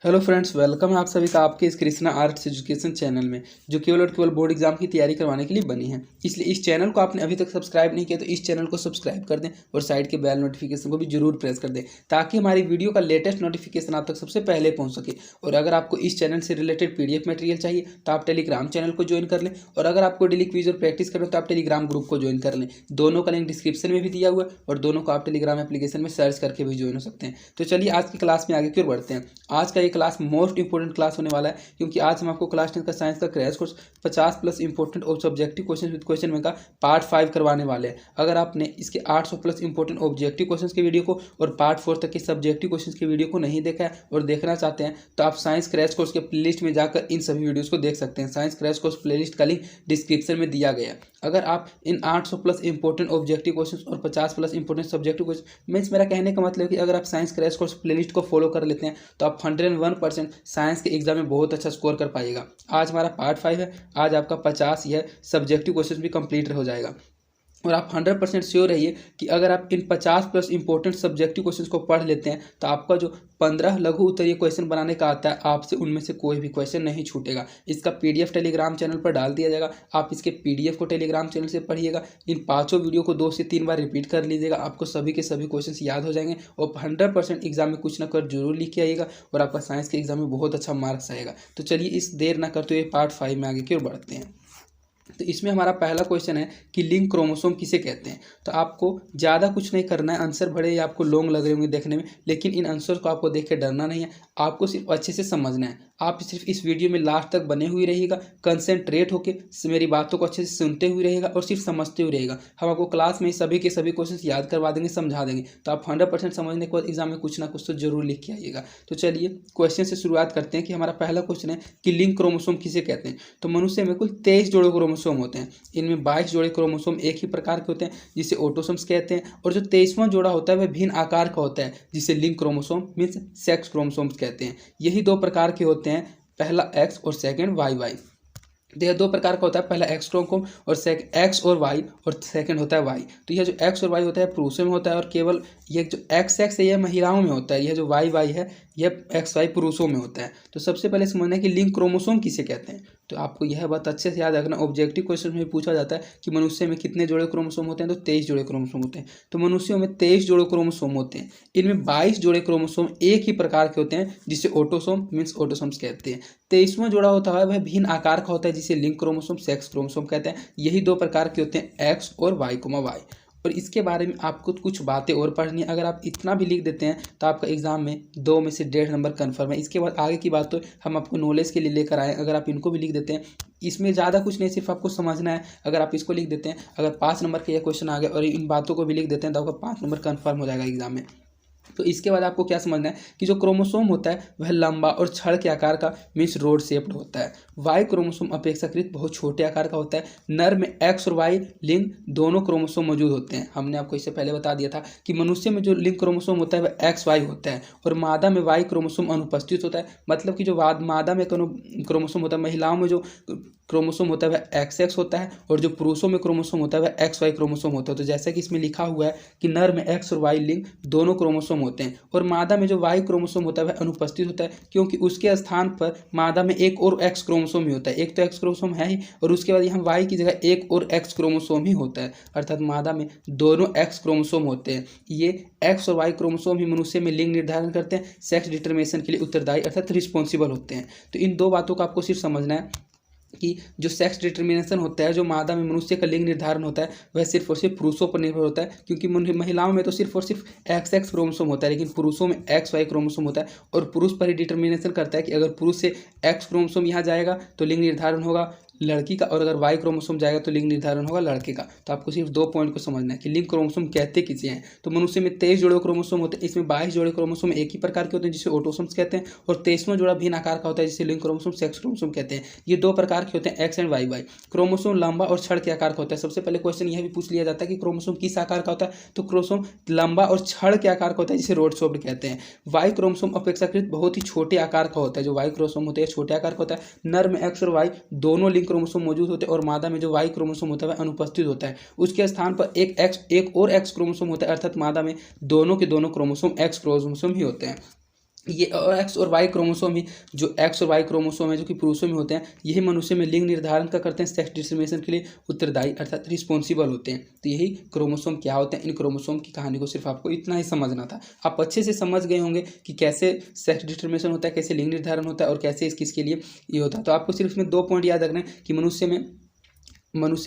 Hello friends, welcome है आप सभी का आपके इस कृष्णा आर्ट्स एजुकेशन चैनल में, जो केवल और केवल बोर्ड एग्जाम की तैयारी करवाने के लिए बनी है। इसलिए इस चैनल को आपने अभी तक सब्सक्राइब नहीं किया तो इस चैनल को सब्सक्राइब कर दें और साइड के बेल नोटिफिकेशन को भी जरूर प्रेस कर दें, ताकि हमारी वीडियो का लेटेस्ट नोटिफिकेशन आप तक सबसे पहले पहुंच सके। और अगर आपको इस चैनल से रिलेटेड PDF मटेरियल चाहिए तो आप टेलीग्राम चैनल को ज्वाइन कर लें, और अगर आपको डेली क्विज और प्रैक्टिस करना तो आप टेलीग्राम ग्रुप को ज्वाइन कर लें। दोनों का लिंक डिस्क्रिप्शन में भी दिया हुआ है और दोनों को आप टेलीग्राम एप्लीकेशन में सर्च करके भी ज्वाइन हो सकते हैं। तो चलिए आज की क्लास में आगे क्यों बढ़ते हैं। आज का ये क्लास मोस्ट इंपॉर्टेंट क्लास होने वाला है, क्योंकि आज हम आपको क्लास 10 का साइंस का क्रैश कोर्स 50+ इंपॉर्टेंट और subjective question with question bank का पार्ट 5 करवाने वाले हैं। अगर आपने इसके 800+ इंपॉर्टेंट ऑब्जेक्टिव क्वेश्चंस के वीडियो को और पार्ट 4 तक के सब्जेक्टिव क्वेश्चंस के वीडियो को नहीं देखा है और देखना चाहते हैं तो आप साइंस क्रैश कोर्स के प्लेलिस्ट में जाकर इन सभी वीडियोस को देख सकते हैं। साइंस क्रैश कोर्स प्लेलिस्ट का लिंक डिस्क्रिप्शन में दिया गया है। अगर आप इन 800+ इंपॉर्टेंट ऑब्जेक्टिव क्वेश्चंस और 50+ इंपॉर्टेंट सब्जेक्टिव क्वेश्चन, मीन्स मेरा कहने का मतलब कि अगर आप साइंस क्रैश कोर्स प्लेलिस्ट को फॉलो कर लेते हैं तो आप 101% साइंस के एग्जाम में बहुत अच्छा स्कोर कर पाइएगा। आज हमारा पार्ट 5 है, आज आपका 50 यह सब्जेक्टिव क्वेश्चन भी कंप्लीट हो जाएगा। और आप 100% श्योर रहिए कि अगर आप इन 50+ इंपॉर्टेंट सब्जेक्टिव क्वेश्चंस को पढ़ लेते हैं तो आपका जो 15 लघु उत्तरीय क्वेश्चन बनाने का आता है, आपसे उनमें से कोई भी क्वेश्चन नहीं छूटेगा। इसका PDF टेलीग्राम चैनल पर डाल दिया जाएगा। आप इसके PDF को टेलीग्राम चैनल से पढ़िएगा। इन 5 वीडियो को 2 से 3 बार रिपीट कर लीजिएगा, आपको सभी के सभी क्वेश्चन याद हो जाएंगे और 100% एग्जाम में कुछ ना कुछ जरूर लिख के आइएगा और आपका साइंस के एग्जाम में बहुत अच्छा मार्क्स आएगा। तो चलिए इस देर ना करते हुए पार्ट 5 में आगे की ओर बढ़ते हैं। तो इसमें हमारा पहला क्वेश्चन है कि लिंक क्रोमोसोम किसे कहते हैं। तो आपको ज़्यादा कुछ नहीं करना है, आंसर भले ही आपको लॉन्ग लग रहे होंगे देखने में, लेकिन इन आंसर को आपको देख के डरना नहीं है, आपको सिर्फ अच्छे से समझना है। आप सिर्फ इस वीडियो में लास्ट तक बने हुए रहिएगा, कंसंट्रेट होकर मेरी बातों को अच्छे से सुनते हुए रहेगा और सिर्फ समझते हुए रहेगा। हम आपको क्लास में सभी के सभी क्वेश्चन याद करवा देंगे, समझा देंगे, तो आप 100% समझने के बाद एग्जाम में कुछ ना कुछ तो जरूर लिख के आइएगा। तो चलिए क्वेश्चन से शुरुआत करते हैं कि हमारा पहला क्वेश्चन है कि लिंक क्रोमोसोम किसे कहते हैं। तो मनुष्य में कुल 23 जोड़े क्रोमोसोम होते हैं। इनमें 22 जोड़े क्रोमोसोम एक ही प्रकार के होते हैं जिसे ऑटोसोम्स कहते हैं, और जो 23वां जोड़ा होता है वह भिन्न आकार का होता है जिसे link chromosome means sex chromosomes कहते हैं। यही 2 प्रकार के होते हैं, पहला X और सेकंड YY। तो यह 2 प्रकार का होता है, पहला X क्रोमोसोम और X और Y, और सेकंड होता है Y। तो यह जो X और Y होता है पुरुषों में होता है, और केवल यह जो XX है यह महिलाओं में होता है। यह जो YY है यह XY पुरुषों में होता है। तो सबसे पहले समझना है कि लिंक क्रोमोसोम किसे कहते हैं। तो आपको यह बात अच्छे से याद रखना, ऑब्जेक्टिव क्वेश्चन में पूछा जाता है कि मनुष्य में कितने जोड़े क्रोमोसोम होते हैं, तो 23 जोड़े क्रोमोसोम होते हैं। तो मनुष्यों में 23 जोड़े क्रोमोसोम होते हैं। इनमें 22 जोड़े क्रोमोसोम एक ही प्रकार के होते हैं जिसे ऑटोसोम मीन्स ऑटोसोम्स कहते हैं। 23वां जोड़ा होता है वह भिन्न आकार का होता है जिसे लिंक क्रोमोसोम सेक्स क्रोमोसोम कहते हैं। यही 2 प्रकार के होते हैं, X और Y। और इसके बारे में आपको कुछ बातें और पढ़नी है। अगर आप इतना भी लिख देते हैं तो आपका एग्जाम में 2 में से 1.5 नंबर कन्फर्म है। इसके बाद आगे की बात तो हम आपको नॉलेज के लिए लेकर आए। अगर आप इनको भी लिख देते हैं, इसमें ज़्यादा कुछ नहीं, सिर्फ आपको समझना है। अगर आप इसको लिख देते हैं, अगर 5 नंबर का यह क्वेश्चन आ गया और इन बातों को भी लिख देते हैं तो आपका 5 नंबर कन्फर्म हो जाएगा एग्जाम में। तो इसके बाद आपको क्या समझना है कि जो क्रोमोसोम होता है वह लंबा और छड़ के आकार का मीन्स रोड शेप्ड होता है। वाई क्रोमोसोम अपेक्षाकृत बहुत छोटे आकार का होता है। नर में X और Y लिंक दोनों क्रोमोसोम मौजूद होते हैं। हमने आपको इससे पहले बता दिया था कि मनुष्य में जो लिंक क्रोमोसोम होता है वह XY होता है, और मादा में Y क्रोमोसोम अनुपस्थित होता है। मतलब कि जो मादा में क्रोमोसोम होता है, महिलाओं में जो क्रोमोसोम होता है वह XX होता है, और जो पुरुषों में क्रोमोसोम होता है वह XY क्रोमोसोम होता है। तो जैसा कि इसमें लिखा हुआ है कि नर में X और Y लिंक दोनों क्रोमोसोम होते हैं, और मादा में जो Y क्रोमोसोम होता है वह अनुपस्थित होता है, क्योंकि उसके स्थान पर मादा में एक और X क्रोमोसोम ही होता है। एक तो X क्रोमोसोम है ही, और उसके बाद यहाँ Y की जगह एक और X क्रोमोसोम ही होता है, अर्थात मादा में दोनों X क्रोमोसोम होते हैं। ये X और Y क्रोमोसोम ही मनुष्य में लिंग निर्धारण करते हैं, सेक्स डिटर्मिनेशन के लिए उत्तरदायी अर्थात रिस्पॉन्सिबल होते हैं। तो इन 2 बातों को आपको सिर्फ समझना है कि जो सेक्स डिटर्मिनेशन होता है, जो मादा में मनुष्य का लिंग निर्धारण होता है, वह सिर्फ और सिर्फ पुरुषों पर निर्भर होता है, क्योंकि महिलाओं में तो सिर्फ और सिर्फ XX क्रोमोसोम होता है, लेकिन पुरुषों में XY क्रोमोसोम होता है। और पुरुष पर ही डिटर्मिनेशन करता है कि अगर पुरुष से X क्रोमोसोम यहाँ जाएगा तो लिंग निर्धारण होगा लड़की का, और अगर Y क्रोमोसोम जाएगा तो लिंग निर्धारण होगा लड़के का। तो आपको सिर्फ 2 पॉइंट को समझना है कि लिंग क्रोमोसोम कहते किसे हैं। तो मनुष्य में 23 जोड़े क्रोमोसोम होते हैं। इसमें 22 जोड़े क्रोमोसोम एक ही प्रकार के होते हैं जिसे ऑटोसोम्स कहते हैं, और 23वां जोड़ा भिन्न आकार का होता है जिसे लिंग क्रोमोसोम सेक्स क्रोमोसोम कहते हैं। ये 2 प्रकार के होते हैं, X एंड YY। क्रोमोसोम लंबा और छड़ के आकार का होता है। सबसे पहले क्वेश्चन यह भी पूछ लिया जाता है कि क्रोमोसोम किस आकार का होता है, तो क्रोमोसोम लंबा और छड़ के आकार का होता है जिसे रोड शेप्ड कहते हैं। वाई क्रोमोसोम अपेक्षाकृत बहुत ही छोटे आकार का होता है। जो वाई क्रोमोसोम होते हैं छोटे आकार का होता है। नर में X और Y दोनों लिंक क्रोमोसोम मौजूद होते हैं, और मादा में जो Y क्रोमोसोम होता है वह अनुपस्थित होता है। उसके स्थान पर एक और X क्रोमोसोम होता है, अर्थात मादा में दोनों के दोनों क्रोमोसोम X क्रोमोसोम ही होते हैं। ये एक्स और वाई क्रोमोसोम ही, जो एक्स और वाई क्रोमोसोम है जो कि पुरुषों में होते हैं, यही मनुष्य में लिंग निर्धारण का करते हैं, सेक्स डिटरमिनेशन के लिए उत्तरदायी अर्थात रिस्पॉन्सिबल होते हैं। तो यही क्रोमोसोम क्या होते हैं, इन क्रोमोसोम की कहानी को सिर्फ आपको इतना ही समझना था। आप अच्छे से समझ गए होंगे कि कैसे सेक्स डिटरमिनेशन होता है, कैसे लिंग निर्धारण होता है और कैसे इस किसके लिए ये होता है। तो आपको सिर्फ इसमें 2 पॉइंट याद रखना है कि मनुष्य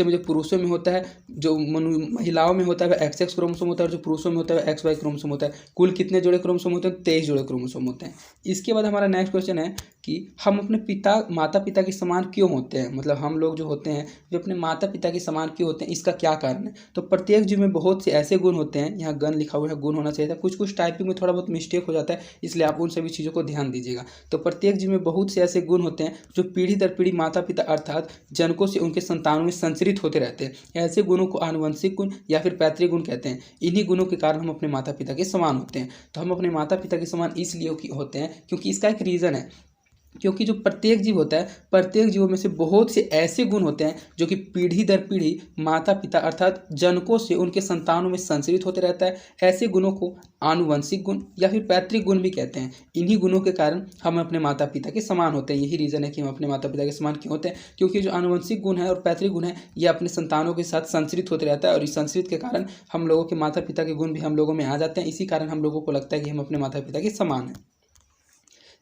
में जो पुरुषों में होता है, जो महिलाओं में होता है वह एक्स एक्स क्रोमोसोम होता है, और जो पुरुषों में होता है वह एक्स वाई क्रोमोसोम होता है। कुल कितने जोड़े क्रोमोसोम होते हैं? 23 जोड़े क्रोमोसोम होते हैं। इसके बाद हमारा नेक्स्ट क्वेश्चन है कि हम अपने माता पिता के समान क्यों होते हैं, मतलब हम लोग जो होते हैं जो अपने माता पिता के समान क्यों होते हैं, इसका क्या कारण है। तो प्रत्येक जीव में बहुत से ऐसे गुण होते हैं, यहाँ गण लिखा हुआ है, गुण होना चाहिए था, कुछ टाइपिंग में थोड़ा बहुत मिस्टेक हो जाता है, इसलिए आप उन सभी चीज़ों को ध्यान दीजिएगा। तो प्रत्येक जीव में बहुत से ऐसे गुण होते हैं जो पीढ़ी दर पीढ़ी माता पिता अर्थात जनकों से उनके संतानों में संचरित होते रहते हैं। ऐसे गुणों को आनुवंशिक गुण या फिर पैतृक गुण कहते हैं। इन्हीं गुणों के कारण हम अपने माता पिता के समान होते हैं। तो हम अपने माता पिता के समान इसलिए होते हैं क्योंकि इसका एक रीज़न है, क्योंकि जो प्रत्येक जीव होता है, प्रत्येक जीवों में से बहुत से ऐसे गुण होते हैं जो कि पीढ़ी दर पीढ़ी माता पिता अर्थात जनकों से उनके संतानों में संचरित होते रहता है। ऐसे गुणों को आनुवंशिक गुण या फिर पैतृक गुण भी कहते हैं। इन्हीं गुणों के कारण हम अपने माता पिता के समान होते हैं। यही रीज़न है कि हम अपने माता पिता के समान क्यों होते हैं, क्योंकि जो आनुवंशिक गुण है और पैतृक गुण है ये अपने संतानों के साथ संचरित होते रहता है, और इस संचरित के कारण हम लोगों के माता पिता के गुण भी हम लोगों में आ जाते हैं। इसी कारण हम लोगों को लगता है कि हम अपने माता पिता के समान हैं।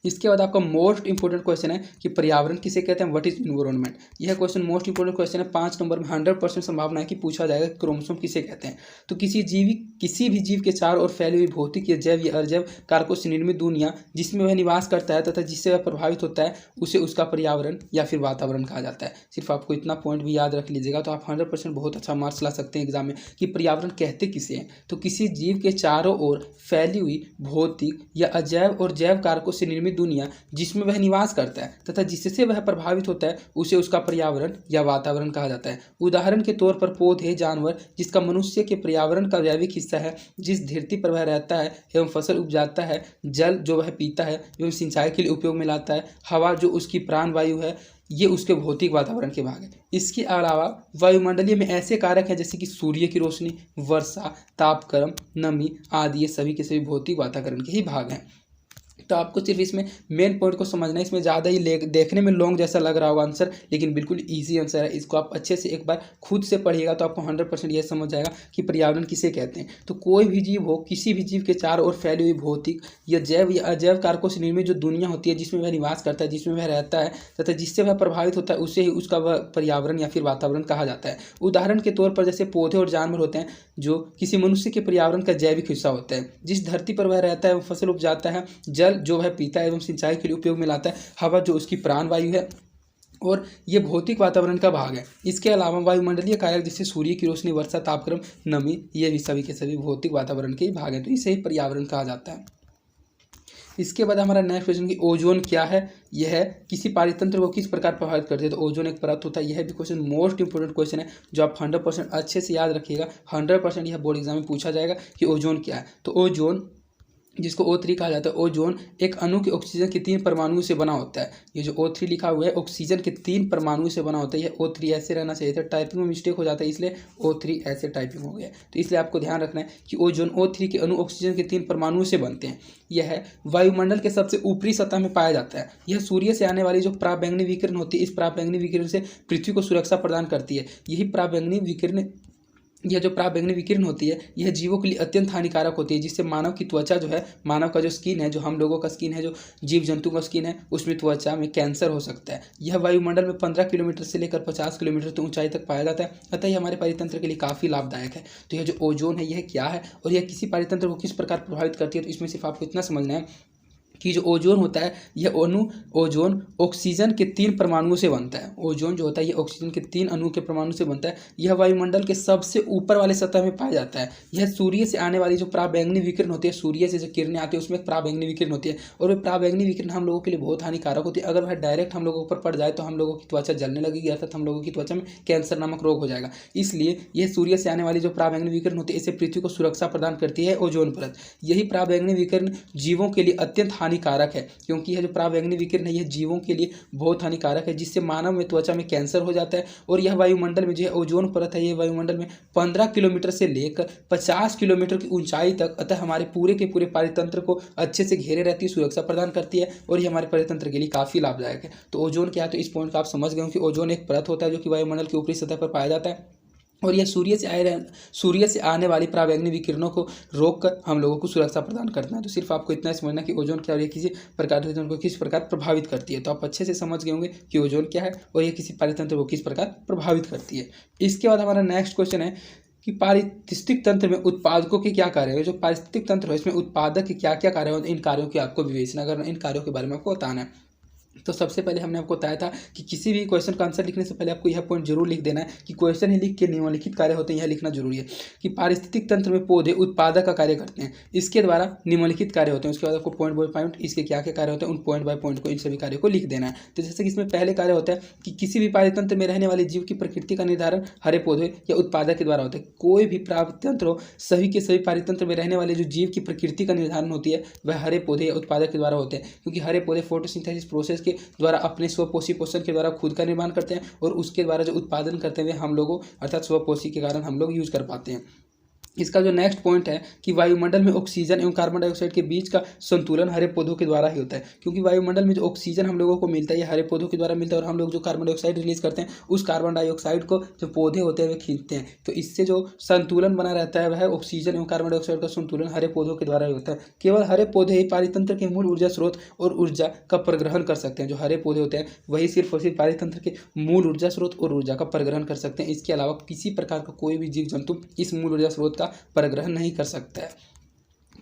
इसके बाद आपका मोस्ट इंपोर्टेंट क्वेश्चन है कि पर्यावरण किसे कहते हैं, व्हाट इज इन्वायरमेंट। यह क्वेश्चन मोस्ट इंपोर्टेंट क्वेश्चन है। 5 नंबर में 100% संभावना है कि पूछा जाएगा कि क्रोमोसोम किसे कहते हैं। तो किसी भी जीव के चारों ओर फैली हुई भौतिक या जैव या अजैव कारकों से निर्मित दुनिया जिसमें वह निवास करता है तथा जिससे वह प्रभावित होता है उसे उसका पर्यावरण या फिर वातावरण कहा जाता है। सिर्फ आपको इतना पॉइंट भी याद रख लीजिएगा तो आप 100% बहुत अच्छा मार्क्स ला सकते हैं एग्जाम में कि पर्यावरण कहते किसे हैं। तो किसी जीव के चारों ओर फैली हुई भौतिक या अजैव और जैव कारकों से निर्मित दुनिया जिसमें वह निवास करता है तथा जिससे वह प्रभावित होता है उसे उसका पर्यावरण या वातावरण कहा जाता है। उदाहरण के तौर पर पौधे, जानवर जिसका मनुष्य के पर्यावरण का जैविक हिस्सा है, जिस धरती पर वह रहता है एवं फसल उपजाता है, जल जो वह पीता है एवं सिंचाई के लिए उपयोग में लाता है, हवा जो उसकी प्राण वायु है, ये उसके भौतिक वातावरण के भाग है। इसके अलावा वायुमंडलीय में ऐसे कारक हैं जैसे कि सूर्य की रोशनी, वर्षा, तापक्रम, नमी आदि, ये सभी के सभी भौतिक वातावरण के ही भाग हैं। तो आपको सिर्फ इसमें मेन पॉइंट को समझना है। इसमें ज़्यादा ही देखने में लॉन्ग जैसा लग रहा होगा आंसर, लेकिन बिल्कुल इजी आंसर है। इसको आप अच्छे से एक बार खुद से पढ़िएगा तो आपको 100% यह समझ जाएगा कि पर्यावरण किसे कहते हैं। तो कोई भी जीव हो, किसी भी जीव के चारों ओर फैली हुई भौतिक या जैव या अजैव कारकों से निर्मित जो दुनिया होती है जिसमें वह निवास करता है, जिसमें वह रहता है तथा जिससे वह प्रभावित होता है उसे ही उसका वह पर्यावरण या फिर वातावरण कहा जाता है। उदाहरण के तौर पर जैसे पौधे और जानवर होते हैं जो किसी मनुष्य के पर्यावरण का जैविक हिस्सा होता है। जिस धरती पर वह रहता है वह फसल उपजाता है, जल जो वह पीता है एवं सिंचाई के लिए उपयोग में लाता है, हवा जो उसकी प्राण वायु है, और ये भौतिक वातावरण का भाग है। इसके अलावा वायुमंडलीय कारक जैसे सूर्य की रोशनी, वर्षा, तापक्रम, नमी, ये भी सभी के सभी भौतिक वातावरण के ही भाग है। तो इसे ही पर्यावरण कहा जाता है। इसके बाद हमारा नेक्स्ट क्वेश्चन कि ओजोन क्या है। यह किसी पारितंत्र को किस प्रकार प्रभावित करते हैं। तो ओजोन एक परत होता है। यह भी क्वेश्चन मोस्ट इंपोर्टेंट क्वेश्चन है जो आप 100% अच्छे से याद रखिएगा। 100% यह बोर्ड एग्जाम में पूछा जाएगा कि ओजोन क्या है। तो ओजोन, जिसको O3 कहा जाता है, ओजोन एक अणु के ऑक्सीजन के 3 परमाणुओं से बना होता है। ये जो O3 लिखा हुआ है ऑक्सीजन के 3 परमाणुओं से बना होता है। ये O3 ऐसे रहना चाहिए था, टाइपिंग में मिस्टेक हो जाता है इसलिए O3 ऐसे टाइपिंग हो गया। तो इसलिए आपको ध्यान रखना है कि ओजोन O3 के अणु ऑक्सीजन के 3 परमाणुओं से बनते हैं। यह वायुमंडल के सबसे ऊपरी सतह में पाया जाता है। यह सूर्य से आने वाली जो पराबैंगनी विकिरण होती है, इस पराबैंगनी विकिरण से पृथ्वी को सुरक्षा प्रदान करती है। यही पराबैंगनी विकिरण, यह जो पराबैंगनी विकिरण होती है यह जीवों के लिए अत्यंत हानिकारक होती है, जिससे मानव की त्वचा जो है, मानव का जो स्किन है, जो हम लोगों का स्किन है, जो जीव जंतु का स्किन है, उसमें त्वचा में कैंसर हो सकता है। यह वायुमंडल में 15 किलोमीटर से लेकर 50 किलोमीटर की ऊंचाई तक पाया जाता है। अतः यह हमारे परितंत्र के लिए काफ़ी लाभदायक है। तो यह जो ओजोन है यह क्या है और यह किसी परितंत्र को किस प्रकार प्रभावित करती है, तो इसमें सिर्फ आपको इतना समझना है कि जो ओजोन होता है यह ओजोन ऑक्सीजन के 3 परमाणुओं से बनता है। ओजोन जो होता है ये ऑक्सीजन के 3 अणुओं के परमाणु से बनता है। यह वायुमंडल के सबसे ऊपर वाले सतह में पाया जाता है। यह सूर्य से आने वाली जो पराबैंगनी विकिरण होती है, सूर्य से जो किरणें आती है उसमें पराबैंगनी विकिरण होती है, और वह पराबैंगनी विकिरण हम लोगों के लिए बहुत हानिकारक होती है। अगर वह डायरेक्ट हम लोगों के ऊपर पड़ जाए तो हम लोगों की त्वचा जलने लगेगी, अर्थात हम लोगों की त्वचा में कैंसर नामक रोग हो जाएगा। इसलिए यह सूर्य से आने वाली जो पराबैंगनी विकिरण होती है इससे पृथ्वी को सुरक्षा प्रदान करती है ओजोन परत। यही पराबैंगनी विकिरण जीवों के लिए अत्यंत हानिकारक है, क्योंकि यह जो पराबैंगनी विकिरण है यह जीवों के लिए बहुत हानिकारक है, जिससे मानव में त्वचा में कैंसर हो जाता है। और यह वायुमंडल में जो है ओजोन परत है, ये वायुमंडल में 15 किलोमीटर से लेकर 50 किलोमीटर की ऊंचाई तक, अतः हमारे पूरे के पूरे पारितंत्र को अच्छे से घेरे रहती है, सुरक्षा प्रदान करती है और ये हमारे पारितंत्र के लिए काफ़ी लाभदायक है। तो ओजोन क्या है, तो इस पॉइंट को आप समझ गए हो कि ओजोन एक परत होता है जो कि वायुमंडल की ऊपरी सतह पर पाया जाता है और यह सूर्य से आने वाली पराबैंगनी विकिरणों को रोककर हम लोगों को सुरक्षा प्रदान करता है। तो सिर्फ आपको इतना समझना कि ओजोन क्या और ये किसी प्रकार से उनको किस प्रकार प्रभावित करती है। तो आप अच्छे से समझ गए होंगे कि ओजोन क्या है और ये किसी पारितंत्र को किस प्रकार प्रभावित करती है। इसके बाद हमारा नेक्स्ट क्वेश्चन है कि पारिस्थितिक तंत्र में उत्पादकों के क्या कार्य है। जो पारिस्थितिक तंत्र है इसमें उत्पादक के क्या क्या कार्य होते हैं, इन कार्यों की आपको विवेचना करना, इन कार्यों के बारे में आपको बताना है। तो सबसे पहले हमने आपको बताया था कि किसी भी क्वेश्चन का आंसर लिखने से पहले आपको यह पॉइंट जरूर लिख देना है कि क्वेश्चन ही लिख के निम्नलिखित कार्य होते हैं, यह लिखना जरूरी है कि पारिस्थितिक तंत्र में पौधे उत्पादक का कार्य करते हैं, इसके द्वारा निम्नलिखित कार्य होते हैं। उसके बाद आपको पॉइंट बाय पॉइंट इसके क्या क्या कार्य होते हैं, उन पॉइंट बाय पॉइंट को, इन सभी कार्यों को लिख देना है। तो जैसे कि इसमें पहले कार्य होता है कि किसी भी पारितंत्र में रहने वाले जीव की प्रकृति का निर्धारण हरे पौधे या उत्पादक के द्वारा होता है। कोई भी पारितंत्र हो, सभी के सभी पारितंत्र में रहने वाले जो जीव की प्रकृति का निर्धारण होती है वह हरे पौधे या उत्पादक के द्वारा होते हैं, क्योंकि हरे पौधे फोटोसिंथेसिस प्रोसेस के द्वारा अपने स्वपोषी पोषण के द्वारा खुद का निर्माण करते हैं और उसके द्वारा जो उत्पादन करते हैं हम लोगों अर्थात स्वपोषी के कारण हम लोग यूज कर पाते हैं। इसका जो नेक्स्ट पॉइंट है कि वायुमंडल में ऑक्सीजन एवं कार्बन डाइऑक्साइड के बीच का संतुलन हरे पौधों के द्वारा ही होता है, क्योंकि वायुमंडल में जो ऑक्सीजन हम लोगों को मिलता है ये हरे पौधों के द्वारा मिलता है और हम लोग जो कार्बन डाइऑक्साइड रिलीज करते हैं उस कार्बन डाइऑक्साइड को जो पौधे होते हैं वे खींचते हैं। तो इससे जो संतुलन बना रहता है वह ऑक्सीजन एवं कार्बन डाइऑक्साइड का संतुलन हरे पौधों के द्वारा ही होता है। केवल हरे पौधे ही पारितंत्र के मूल ऊर्जा स्रोत और ऊर्जा का परिग्रहण कर सकते हैं। जो हरे पौधे होते हैं वही सिर्फ और सिर्फ पारितंत्र के मूल ऊर्जा स्रोत और ऊर्जा का परिग्रहण कर सकते हैं। इसके अलावा किसी प्रकार का कोई भी जीव जंतु इस मूल ऊर्जा स्रोत का परिग्रहण नहीं कर सकता है।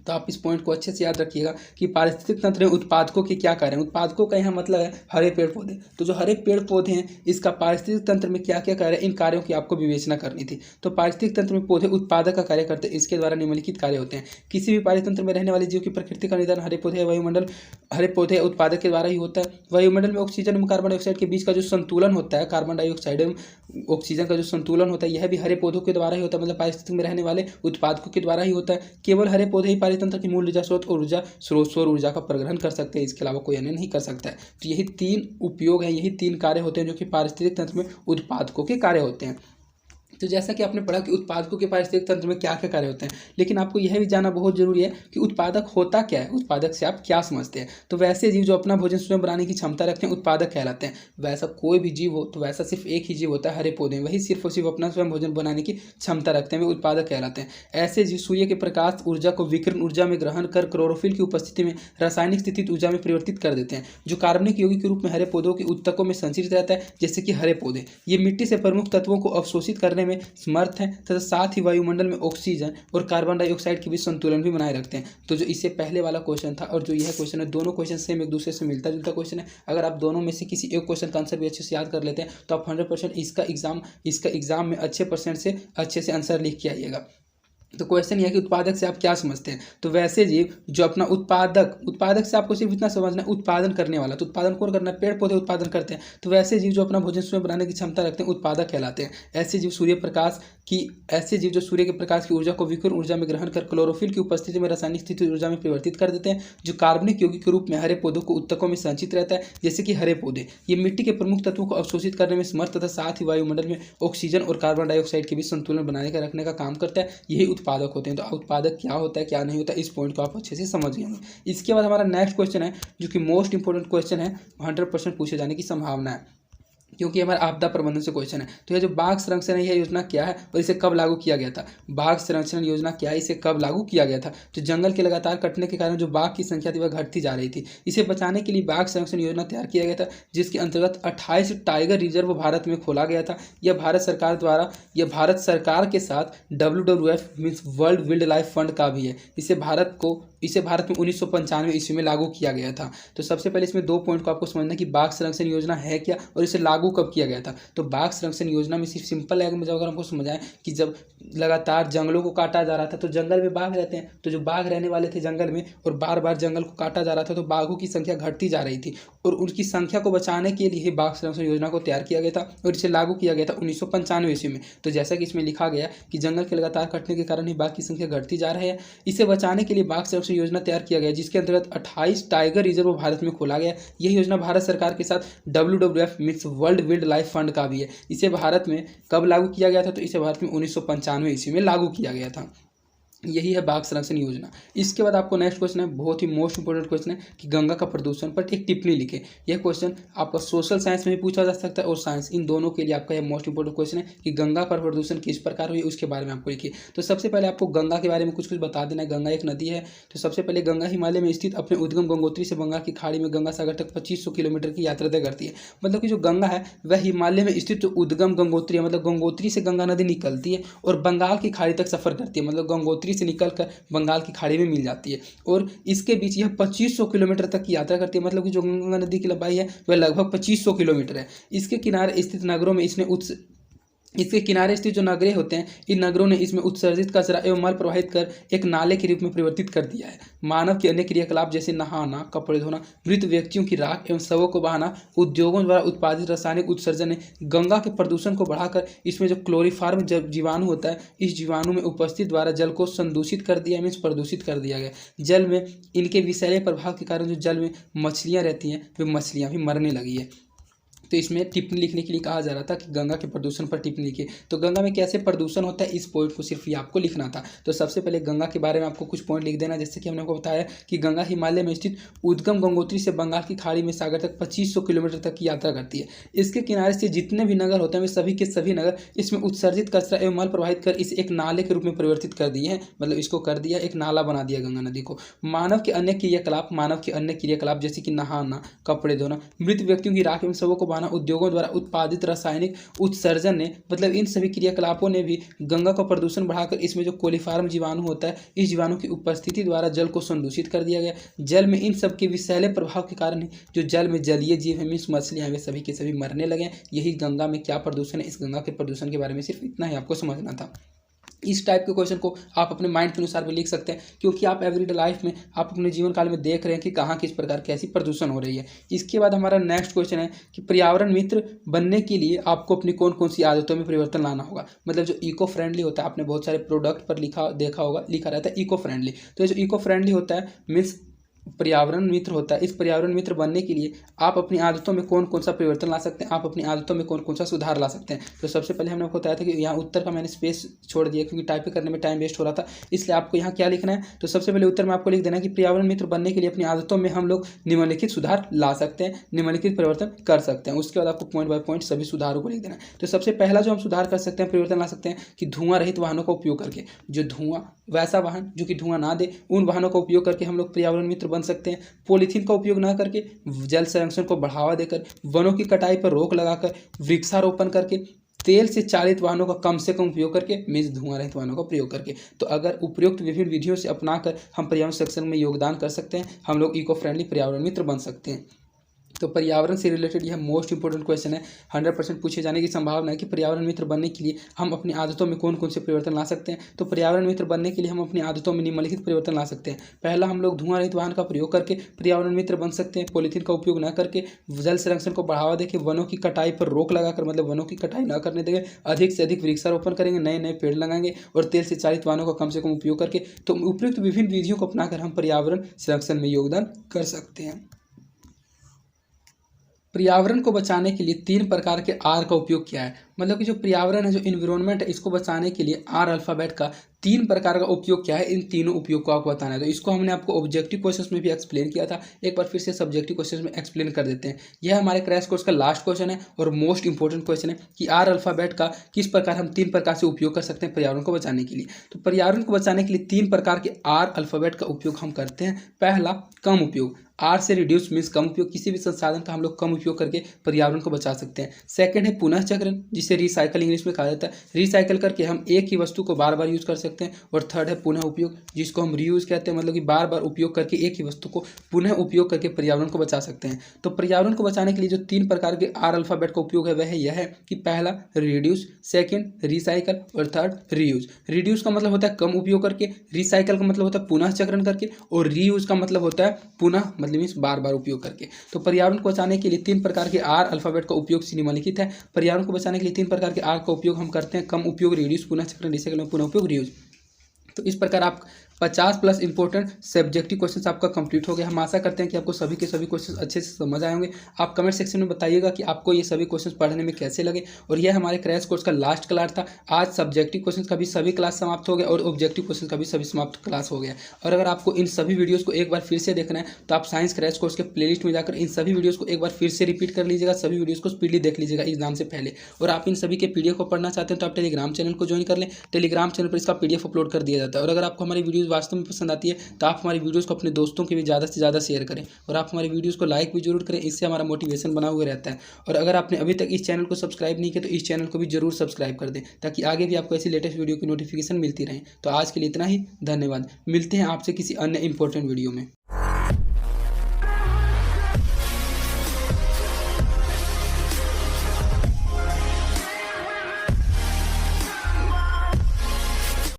तो आप इस पॉइंट को अच्छे से याद रखिएगा कि पारिस्थितिक तंत्र में उत्पादकों के क्या कार्य हैं। उत्पादकों का यहाँ मतलब है हरे पेड़ पौधे। तो जो हरे पेड़ पौधे हैं इसका पारिस्थितिक तंत्र में क्या क्या कार्य है, इन कार्यों की आपको विवेचना करनी थी। तो पारिस्थितिक तंत्र में पौधे उत्पादक का कार्य करते हैं, इसके द्वारा निम्नलिखित कार्य होते हैं। किसी भी पारितंत्र में रहने वाले जीव की प्रकृति का निदान हरे पौधे वायुमंडल हरे पौधे उत्पादक के द्वारा ही होता है। वायुमंडल में ऑक्सीजन एवं कार्बन डाइऑक्साइड के बीच का जो संतुलन होता है, कार्बन डाइऑक्साइड एवं ऑक्सीजन का जो संतुलन होता है यह भी हरे पौधों के द्वारा ही होता है, मतलब पारिस्थितिक में रहने वाले उत्पादकों के द्वारा ही होता है। केवल हरे पौधे ही पारितंत्र की मूल ऊर्जा स्रोत और ऊर्जा स्रोत सौर ऊर्जा का परिग्रहण कर सकते हैं, इसके अलावा कोई अन्य नहीं कर सकता है। तो यही तीन उपयोग है, यही तीन कार्य होते हैं जो कि पारिस्थितिक तंत्र में उत्पादकों के कार्य होते हैं। तो जैसा कि आपने पढ़ा कि उत्पादकों के पारिस्थितिक तंत्र में क्या क्या कार्य होते हैं, लेकिन आपको यह भी जानना बहुत जरूरी है कि उत्पादक होता क्या है, उत्पादक से आप क्या समझते हैं। तो वैसे जीव जो अपना भोजन स्वयं बनाने की क्षमता रखते हैं उत्पादक कहलाते हैं। वैसा कोई भी जीव हो तो वैसा सिर्फ एक ही जीव होता है, हरे पौधे, वही सिर्फ और सिर्फ अपना स्वयं भोजन बनाने की क्षमता रखते हैं, वे उत्पादक कहलाते हैं। ऐसे जीव सूर्य के प्रकाश ऊर्जा को विकिरण ऊर्जा में ग्रहण कर क्लोरोफिल की उपस्थिति में रासायनिक स्थिति ऊर्जा में परिवर्तित कर देते हैं, जो कार्बनिक यौगिक के रूप में हरे पौधों के उत्तकों में संचित रहता है, जैसे कि हरे पौधे। ये मिट्टी से प्रमुख तत्वों को अवशोषित करने में समर्थ हैं तथा साथ ही वायुमंडल में ऑक्सीजन और कार्बन डाइऑक्साइड के बीच संतुलन भी बनाए रखते हैं। तो जो इससे पहले वाला क्वेश्चन था और जो यह क्वेश्चन है, दोनों क्वेश्चन सेम एक दूसरे से मिलता जुलता क्वेश्चन है। अगर आप दोनों में से किसी एक क्वेश्चन का आंसर भी अच्छे से याद कर लेते हैं तो आप 100% इसका एग्जाम में अच्छे परसेंट से अच्छे से आंसर लिख के आइएगा। तो क्वेश्चन यह है कि उत्पादक से आप क्या समझते हैं। तो वैसे जीव जो अपना उत्पादक से आपको सिर्फ इतना समझना है उत्पादन करने वाला। तो उत्पादन कौन करना है, पेड़ पौधे उत्पादन करते हैं। तो वैसे जीव जो अपना भोजन स्वयं बनाने की क्षमता रखते हैं उत्पादक कहलाते हैं। ऐसे जीव जो सूर्य के प्रकाश की ऊर्जा को विकिरण ऊर्जा में ग्रहण कर क्लोरोफिल की उपस्थिति में रासायनिक स्थिति ऊर्जा में परिवर्तित कर देते हैं, जो कार्बनिक यौगिक के रूप में हरे पौधों को उत्तकों में संचित रहता है, जैसे कि हरे पौधे। ये मिट्टी के प्रमुख तत्वों को अवशोषित करने में समर्थ तथा साथ ही वायुमंडल में ऑक्सीजन और कार्बन डाइऑक्साइड के बीच संतुलन बनाने का रखने का काम करता है, यही उत्पादक होते हैं। तो उत्पादक क्या होता है क्या नहीं होता, इस पॉइंट को आप अच्छे से समझ गए होंगे। इसके बाद हमारा नेक्स्ट क्वेश्चन है जो कि मोस्ट इंपोर्टेंट क्वेश्चन है, 100% पूछे जाने की संभावना है, क्योंकि हमारा आपदा प्रबंधन से क्वेश्चन है। तो यह जो बाघ संरक्षण है, यह योजना क्या है और इसे कब लागू किया गया था। बाघ संरक्षण योजना क्या है, इसे कब लागू किया गया था। तो जंगल के लगातार कटने के कारण जो बाघ की संख्या थी वह घटती जा रही थी। इसे बचाने के लिए बाघ संरक्षण योजना तैयार किया गया था, जिसके अंतर्गत 28 टाइगर रिजर्व भारत में खोला गया था। यह भारत सरकार के साथ WWF means world wild life fund का भी है। इसे भारत में 1995 ईस्वी में लागू किया गया था। तो सबसे पहले इसमें 2 पॉइंट को आपको समझना कि बाघ संरक्षण योजना है क्या और इसे लागू कब किया गया था। तो बाघ संरक्षण योजना में सिर्फ सिंपल लैंग्वेज में अगर हमको समझाएं कि जब लगातार जंगलों को काटा जा रहा था, तो जंगल में बाघ रहते हैं, तो जो बाघ रहने वाले थे जंगल में और बार बार जंगल को काटा जा रहा था, तो बाघों की संख्या घटती जा रही थी और उनकी संख्या को बचाने के लिए बाघ संरक्षण योजना को तैयार किया गया था और इसे लागू किया गया था 1995 ईस्वी में। तो जैसा कि इसमें लिखा गया कि जंगल के लगातार कटने के कारण ही बाघ की संख्या घटती जा रही है, इसे बचाने के लिए बाघ संरक्षण संरक्षण योजना तैयार किया गया, जिसके अंतर्गत 28 टाइगर रिजर्व भारत में खोला गया। यह योजना भारत सरकार के साथ WWF means world wild life fund का भी है। इसे भारत में कब लागू किया गया था? तो इसे भारत में 1995 ईस्वी में लागू किया गया था। यही है बाघ संरक्षण योजना। इसके बाद आपको नेक्स्ट क्वेश्चन है, बहुत ही मोस्ट इंपोर्टेंट क्वेश्चन है कि गंगा का प्रदूषण पर एक टिप्पणी लिखे। यह क्वेश्चन आपका सोशल साइंस में भी पूछा जा सकता है और साइंस, इन दोनों के लिए आपका यह मोस्ट इंपोर्टेंट क्वेश्चन है कि गंगा पर प्रदूषण किस प्रकार हुई उसके बारे में आपको लिखिए। तो सबसे पहले आपको गंगा के बारे में कुछ बता देना है। गंगा एक नदी है। तो सबसे पहले गंगा हिमालय में स्थित अपने उद्गम गंगोत्री से बंगाल की खाड़ी में गंगा सागर तक 2500 किलोमीटर की यात्रा तय करती है। मतलब कि जो गंगा है वह हिमालय में स्थित जो उद्गम गंगोत्री है, मतलब गंगोत्री से गंगा नदी निकलती है और बंगाल की खाड़ी तक सफर करती है। मतलब गंगोत्री से निकलकर बंगाल की खाड़ी में मिल जाती है और इसके बीच यह 2500 किलोमीटर तक की यात्रा करती है। मतलब कि जो गंगा नदी की लंबाई है वह लगभग 2500 किलोमीटर है। इसके किनारे स्थित नगरों में इसके किनारे स्थित जो नगरें होते हैं, इन नगरों ने इसमें उत्सर्जित कचरा एवं मल प्रवाहित कर एक नाले के रूप में परिवर्तित कर दिया है। मानव के अन्य क्रियाकलाप जैसे नहाना, कपड़े धोना, मृत व्यक्तियों की राख एवं शवों को बहाना, उद्योगों द्वारा उत्पादित रासायनिक उत्सर्जन ने गंगा के प्रदूषण को बढ़ाकर इसमें जो क्लोरीफार्म जीवाणु होता है, इस जीवाणु में उपस्थित द्वारा जल को संदूषित कर दिया, मीन्स प्रदूषित कर दिया गया। जल में इनके विषैले प्रभाव के कारण जो जल में मछलियाँ रहती हैं वे मछलियाँ भी मरने लगी है। तो इसमें टिप्पणी लिखने के लिए कहा जा रहा था कि गंगा के प्रदूषण पर टिप्पणी लिखिए। तो गंगा में कैसे प्रदूषण होता है, इस पॉइंट को सिर्फ ये आपको लिखना था। तो सबसे पहले गंगा के बारे में आपको कुछ पॉइंट लिख देना। जैसे कि हमने आपको बताया कि गंगा हिमालय में स्थित उद्गम गंगोत्री से बंगाल की खाड़ी में सागर तक 2500 किलोमीटर तक की यात्रा करती है। इसके किनारे से जितने भी नगर होते हैं वे सभी के सभी नगर इसमें उत्सर्जित कचरा एवं मल प्रवाहित कर इसे एक नाले के रूप में परिवर्तित कर दिए हैं। मतलब इसको कर दिया, एक नाला बना दिया गंगा नदी को। मानव के अन्य क्रियाकलाप जैसे कि नहाना, कपड़े धोना, मृत व्यक्तियों की राख एवं शवों को बहाना, उद्योगों द्वारा उत्पादित रासायनिक उत्सर्जन ने, मतलब इन सभी क्रियाकलापों ने भी गंगा का प्रदूषण बढ़ाकर इसमें जो कोलीफार्म जीवाणु होता है, इस जीवाणु की उपस्थिति द्वारा जल को संदूषित कर दिया गया। जल में इन सब के विषैले प्रभाव के कारण जो जल में जलीय जीव है, मीन्स मछलियाँ, वे सभी के सभी मरने लगे। यही गंगा में क्या प्रदूषण है, इस गंगा के प्रदूषण के बारे में सिर्फ इतना ही आपको समझना था। इस टाइप के क्वेश्चन को आप अपने माइंड के अनुसार भी लिख सकते हैं, क्योंकि आप एवरीडे लाइफ में, आप अपने जीवन काल में देख रहे हैं कि कहाँ किस प्रकार कैसी प्रदूषण हो रही है। इसके बाद हमारा नेक्स्ट क्वेश्चन है कि पर्यावरण मित्र बनने के लिए आपको अपनी कौन कौन सी आदतों में परिवर्तन लाना होगा। मतलब जो इको फ्रेंडली होता है, आपने बहुत सारे प्रोडक्ट पर देखा होगा, लिखा रहता है इको फ्रेंडली। तो जो इको फ्रेंडली होता है मीन्स पर्यावरण मित्र होता है। इस पर्यावरण मित्र बनने के लिए आप अपनी आदतों में कौन कौन सा परिवर्तन ला सकते हैं, आप अपनी आदतों में कौन कौन सा सुधार ला सकते हैं। तो सबसे पहले हमने आपको बताया था कि यहाँ उत्तर का मैंने स्पेस छोड़ दिया क्योंकि टाइप करने में टाइम वेस्ट हो रहा था, इसलिए आपको यहाँ क्या लिखना है। तो सबसे पहले उत्तर में आपको लिख देना है कि पर्यावरण मित्र बनने के लिए अपनी आदतों में हम लोग निम्नलिखित सुधार ला सकते हैं, निम्नलिखित परिवर्तन कर सकते हैं। उसके बाद आपको पॉइंट बाय पॉइंट सभी सुधारों को लिख देना है। तो सबसे पहला जो हम सुधार कर सकते हैं, परिवर्तन ला सकते हैं कि धुआं रहित वाहनों का उपयोग करके, जो धुआं, वैसा वाहन जो कि धुआं ना दे, उन वाहनों का उपयोग करके हम लोग पर्यावरण मित्र बन सकते हैं। पॉलीथीन का उपयोग ना करके जल संरक्षण को बढ़ावा देकर, वनों की कटाई पर रोक लगाकर, वृक्षारोपण करके, तेल से चालित वाहनों का कम से कम उपयोग करके, मीन्स धुआं रहित वाहनों का प्रयोग करके। तो अगर उपयुक्त विभिन्न विधियों से अपनाकर हम पर्यावरण संरक्षण में योगदान कर सकते हैं, हम लोग इको फ्रेंडली पर्यावरण मित्र बन सकते हैं। तो पर्यावरण से रिलेटेड यह मोस्ट इंपोर्टेंट क्वेश्चन है, 100% पूछे जाने की संभावना है कि पर्यावरण मित्र बनने के लिए हम अपनी आदतों में कौन कौन से परिवर्तन ला सकते हैं। तो पर्यावरण मित्र बनने के लिए हम अपनी आदतों में निम्नलिखित परिवर्तन ला सकते हैं। पहला, हम लोग धुआं रहित वाहन का प्रयोग करके पर्यावरण मित्र बन सकते हैं। पॉलीथीन का उपयोग न करके जल संरक्षण को बढ़ावा देकर, वनों की कटाई पर रोक लगाकर, मतलब वनों की कटाई न करने देंगे, अधिक से अधिक वृक्षारोपण करेंगे, नए नए पेड़ लगाएंगे और तेल से चालित वाहनों का कम से कम उपयोग करके। तो उपयुक्त विभिन्न विधियों को अपनाकर हम पर्यावरण संरक्षण में योगदान कर सकते हैं। पर्यावरण को बचाने के लिए 3 प्रकार के आर का उपयोग किया है। मतलब कि जो पर्यावरण है, जो इन्वायरमेंट है, इसको बचाने के लिए आर अल्फ़ाबेट का 3 प्रकार का उपयोग किया है। इन तीनों उपयोग को आपको बताना है। तो इसको हमने आपको ऑब्जेक्टिव क्वेश्चन में भी एक्सप्लेन किया था, एक बार फिर से सब्जेक्टिव क्वेश्चन में एक्सप्लेन कर देते हैं। यह हमारे क्रैश कोर्स का लास्ट क्वेश्चन है और मोस्ट इंपॉर्टेंट क्वेश्चन है कि आर अल्फ़ाबेट का किस प्रकार हम 3 प्रकार से उपयोग कर सकते हैं पर्यावरण को बचाने के लिए। तो पर्यावरण को बचाने के लिए 3 प्रकार के आर अल्फ़ाबेट का उपयोग हम करते हैं। पहला, कम उपयोग। आर से रिड्यूस मीन्स कम उपयोग, किसी भी संसाधन का हम लोग कम उपयोग करके पर्यावरण को बचा सकते हैं। सेकंड है पुनः चक्रण, जिसे रिसाइकल इंग्लिश में कहा जाता है। रिसाइकल करके हम एक ही वस्तु को बार बार यूज कर सकते हैं। और थर्ड है पुनः उपयोग, जिसको हम रीयूज कहते हैं, मतलब कि बार बार उपयोग करके एक ही वस्तु को पुनः उपयोग करके पर्यावरण को बचा सकते हैं। तो पर्यावरण को बचाने के लिए जो 3 प्रकार के आर अल्फ़ाबेट का उपयोग है वह यह है कि पहला रिड्यूस, सेकेंड रिसाइकल और थर्ड रीयूज। रिड्यूस का मतलब होता है कम उपयोग करके, रिसाइकल का मतलब होता है पुनः चक्रण करके, और रीयूज का मतलब होता है पुनः, मतलब मीन्स बार बार उपयोग करके। तो पर्यावरण को बचाने के लिए 3 प्रकार के आर अल्फ़ाबेट का उपयोग निम्नलिखित है। पर्यावरण को बचाने के लिए 3 प्रकार के आर का उपयोग हम करते हैं, कम उपयोग, रिड्यूस, पुनः चक्रण, रिसाइकल, पुनः उपयोग, रीयूज। तो इस प्रकार आप 50 प्लस इंपॉर्टेंट सब्जेक्टिव क्वेश्चन आपका कंप्लीट हो गया। हम आशा करते हैं कि आपको सभी के सभी क्वेश्चन अच्छे से समझ आए होंगे। आप कमेंट सेक्शन में बताइएगा कि आपको ये सभी क्वेश्चन पढ़ने में कैसे लगे। और यह हमारे क्रैश कोर्स का लास्ट क्लास था। आज सब्जेक्टिव क्वेश्चन का भी सभी क्लास समाप्त हो गया और ऑब्जेक्टिव क्वेश्चन का भी सभी समाप्त क्लास हो गया। और अगर आपको इन सभी वीडियोज़ को एक बार फिर से देखना है तो आप साइंस क्रैश कोर्स के प्लेलिस्ट में जाकर इन सभी वीडियोज़ को एक बार फिर से रिपीट कर लीजिएगा। सभी वीडियोज़ को स्पीडली देख लीजिएगा एग्जाम से पहले। और आप इन सभी के पीडीएफ को पढ़ना चाहते हैं तो आप टेलीग्राम चैनल को ज्वाइन कर लें। टेलीग्राम चैनल पर इसका पीडीएफ अपलोड कर दिया जाता है। और अगर आपको हमारी वीडियोज़ वास्तव में पसंद आती है तो आप हमारी वीडियोज़ को अपने दोस्तों के भी ज़्यादा से ज़्यादा शेयर करें और आप हमारी वीडियोज़ को लाइक भी जरूर करें। इससे हमारा मोटिवेशन बना हुआ रहता है। और अगर आपने अभी तक इस चैनल को सब्सक्राइब नहीं किया तो इस चैनल को भी जरूर सब्सक्राइब कर दें ताकि आगे भी आपको ऐसी लेटेस्ट वीडियो की नोटिफिकेशन मिलती रहे। तो आज के लिए इतना ही, धन्यवाद। मिलते हैं आपसे किसी अन्य इंपॉर्टेंट वीडियो में।